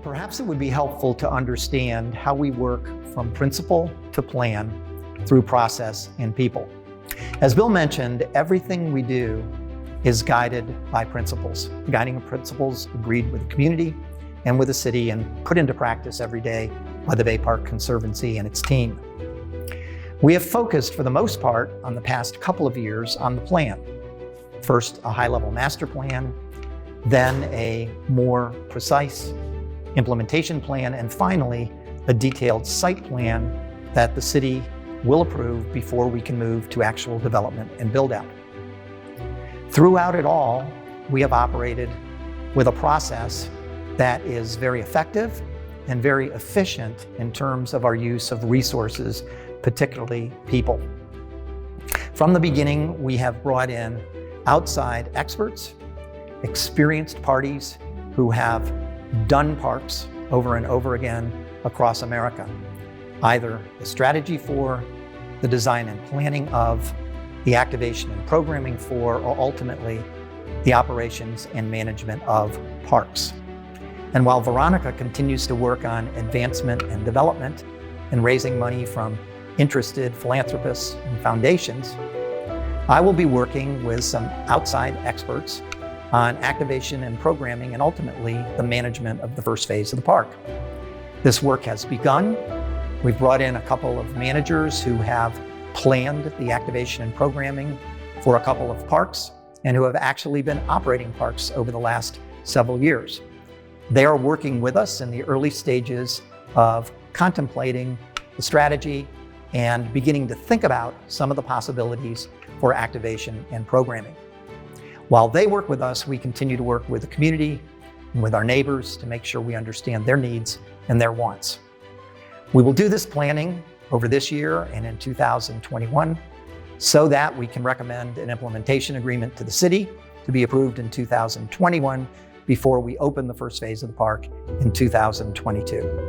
Perhaps it would be helpful to understand how we work from principle to plan through process and people. As Bill mentioned, everything we do is guided by principles, guiding principles agreed with the community and with the city and put into practice every day by the Bay Park Conservancy and its team. We have focused for the most part on the past couple of years on the plan. First, a high-level master plan, then a more precise implementation plan, and finally, a detailed site plan that the city will approve before we can move to actual development and build out. Throughout it all, we have operated with a process that is very effective and very efficient in terms of our use of resources, particularly people. From the beginning, we have brought in outside experts, experienced parties who have done parks over and over again across America, either the strategy for, the design and planning of, the activation and programming for, or ultimately the operations and management of parks. And while Veronica continues to work on advancement and development and raising money from interested philanthropists and foundations, I will be working with some outside experts on activation and programming and ultimately the management of the first phase of the park. This work has begun. We've brought in a couple of managers who have planned the activation and programming for a couple of parks and who have actually been operating parks over the last several years. They are working with us in the early stages of contemplating the strategy and beginning to think about some of the possibilities for activation and programming. While they work with us, we continue to work with the community and with our neighbors to make sure we understand their needs and their wants. We will do this planning over this year and in 2021 so that we can recommend an implementation agreement to the city to be approved in 2021 before we open the first phase of the park in 2022.